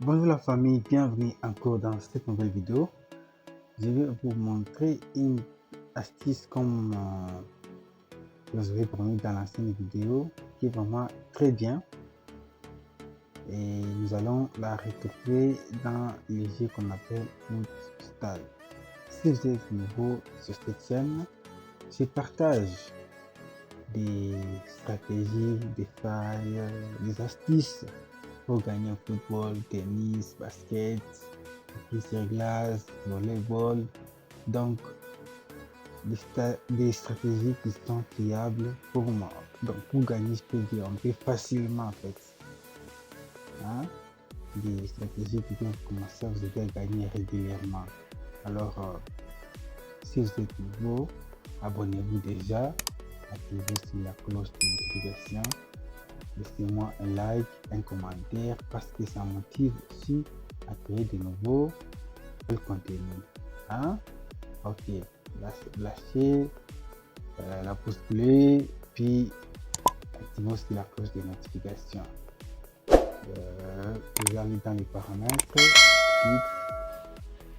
Bonjour la famille, bienvenue encore dans cette nouvelle vidéo. Je vais vous montrer une astuce comme vous avez promis dans l'ancienne vidéo qui est vraiment très bien et nous allons la retrouver dans les jeux qu'on appelle Footstyle. Si vous êtes nouveau sur cette chaîne, je partage des stratégies, des failles, des astuces pour gagner au football, tennis, basket, hockey sur glace, volleyball. Donc, des stratégies qui sont fiables pour moi. Donc, pour gagner, je peux dire, on peut facilement en fait. Hein? Des stratégies qui peuvent commencer à vous aider à gagner régulièrement. Alors, si vous êtes nouveau, abonnez-vous déjà, activez sur la cloche de notification. Laissez-moi un like, un commentaire parce que ça motive aussi à créer de nouveaux contenus. Hein? Ok, lâchez la pouce bleue, puis activez aussi la cloche de notification. Vous allez dans les paramètres, puis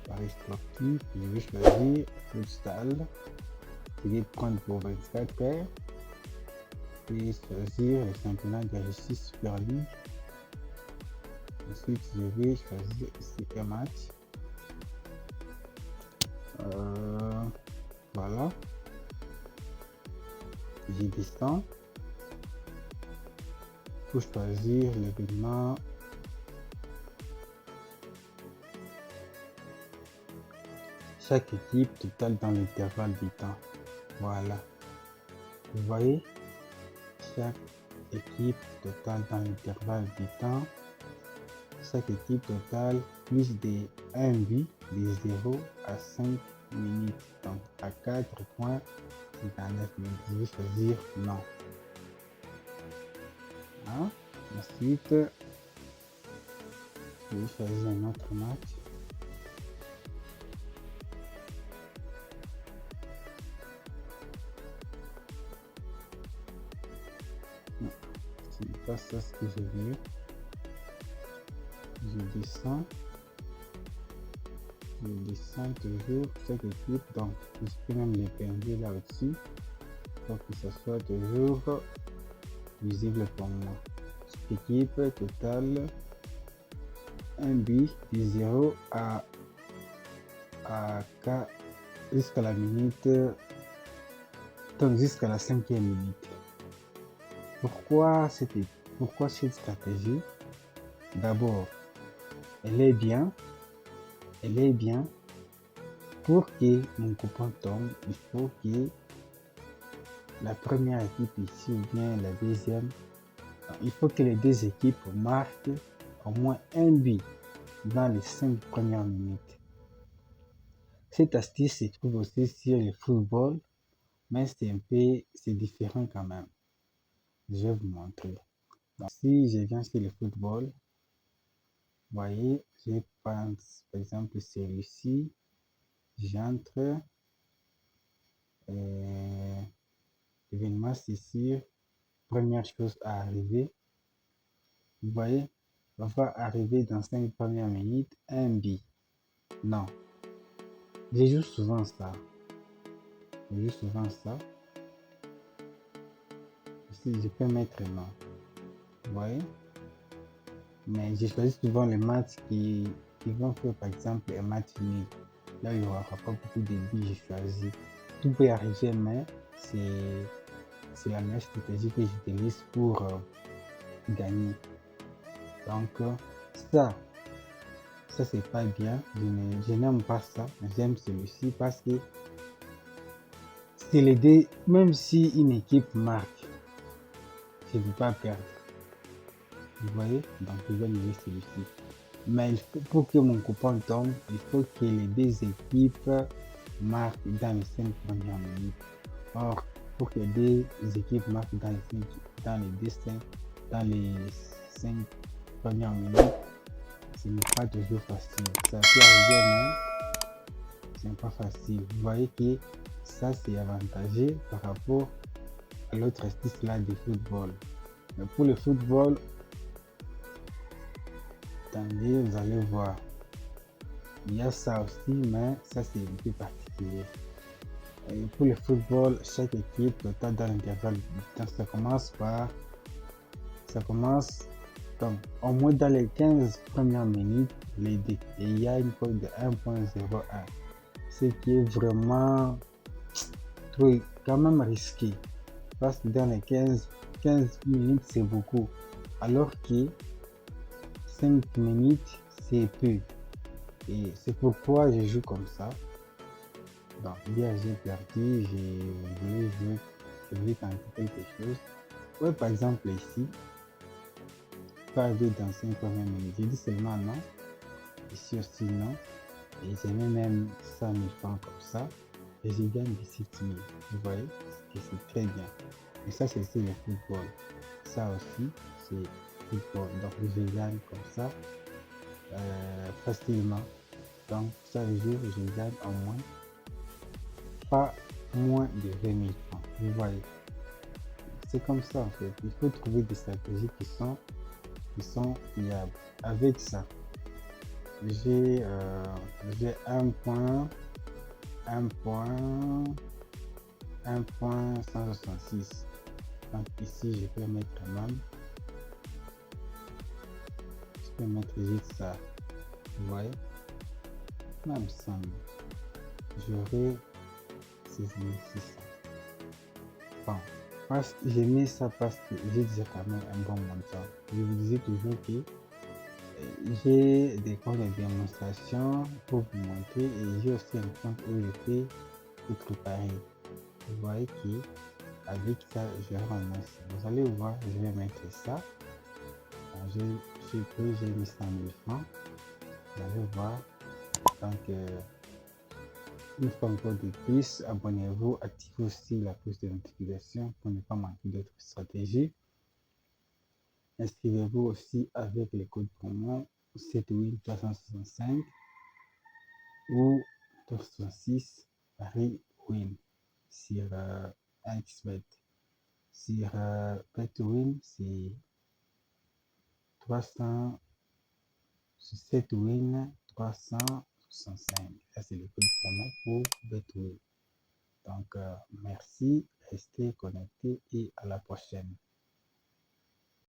Paris sportif, je vais choisir Footstyle. Je vais prendre pour 24 heures. Et choisir le championnat de Russie Super League. Ensuite, je vais choisir ici un match. Voilà. Je descends pour choisir l'événement. Chaque équipe totale dans l'intervalle du temps. Voilà. Vous voyez? Chaque équipe totale dans l'intervalle du temps. Chaque équipe totale plus de 1 but de 0 à 5 minutes. Donc à 4 points, 59 minutes. Je vais choisir non. Hein? Ensuite, je vais choisir un autre match. Non, ce n'est pas ça ce que je veux. Je descends toujours chaque équipe, donc je peux même l'épingler là au-dessus pour que ce soit toujours visible pour moi. Chaque équipe totale 1 but de 0 à jusqu'à la minute, donc jusqu'à la 5e minute. Pourquoi cette stratégie? D'abord, elle est bien pour que mon coupon tombe. Il faut que la première équipe ici ou bien la deuxième, il faut que les deux équipes marquent au moins un but dans les 5 premières minutes. Cette astuce se trouve aussi sur le football, mais c'est différent quand même. Je vais vous montrer. Donc, si je viens sur le football, vous voyez, je pense par exemple celui-ci, j'entre, l'événement c'est sûr, première chose à arriver, vous voyez, on va arriver dans 5 premières minutes, un but. Non, je joue souvent ça. Si je peux mettre non, vous voyez, mais je choisis souvent les matchs qui vont faire par exemple un match nul. Là, il n'y aura pas beaucoup de buts, j'ai choisi. Tout peut arriver, mais c'est la meilleure stratégie que j'utilise pour gagner. Donc, ça c'est pas bien. Je n'aime pas ça. J'aime celui-ci parce que c'est les deux, même si une équipe marque, je ne peux pas perdre. Vous voyez? Donc, je vais lever celui-ci. Mais pour que mon coupon tombe, il faut que les deux équipes marquent dans les 5 premières minutes. Or, pour que les deux équipes marquent dans les 5 premières minutes, ce n'est pas toujours facile. Ça peut arriver, mais ce n'est pas facile. Vous voyez que ça, c'est avantageux par rapport à l'autre astuce là du football. Mais pour le football, Attendez, vous allez voir. Il y a ça aussi, mais ça c'est un peu particulier. Et pour le football, chaque équipe total dans l'intervalle de temps, ça commence donc au moins dans les 15 premières minutes, et il y a une cote de 1.01, ce qui est vraiment trop, quand même risqué, parce que dans les 15 minutes c'est beaucoup, alors que 5 minutes c'est peu, et c'est pourquoi je joue comme ça. Donc hier j'ai perdu, je voulais tenter quelque chose. Ouais, par exemple ici, pas arriver dans 5 premières minutes, j'ai dit seulement non, ici aussi non, et j'ai mis même 100 000 francs comme ça, et je gagne 17 000, vous voyez, et c'est très bien. Et ça c'est le football, ça aussi c'est football, donc je gagne comme ça facilement. Donc chaque jour je gagne au moins pas moins de 20 000 francs, vous voyez. C'est comme ça en fait, il faut trouver des stratégies qui sont fiables. Avec ça, j'ai un point 1.166. Donc ici je peux mettre même, je peux mettre juste ça, vous voyez, même 100 000, j'aurai 6600. Bon, j'ai mis ça parce que j'ai déjà quand même un bon montant. Je vous disais toujours que j'ai des comptes de démonstration pour vous montrer, et j'ai aussi un compte où je peux tout préparer. Vous voyez qu'avec ça, je ramasse. Vous allez voir, je vais mettre ça. J'ai mis 100 000 francs. Vous allez voir. Donc, une fois encore de plus, abonnez-vous, activez aussi la cloche de notification pour ne pas manquer d'autres stratégies. Inscrivez-vous aussi avec le code promo 7win365 ou 366 Paris Win sur XBet. Sur BetWin, c'est 300, sur 7win 365. Ça, c'est le code promo pour BetWin. Donc, merci, restez connectés et à la prochaine.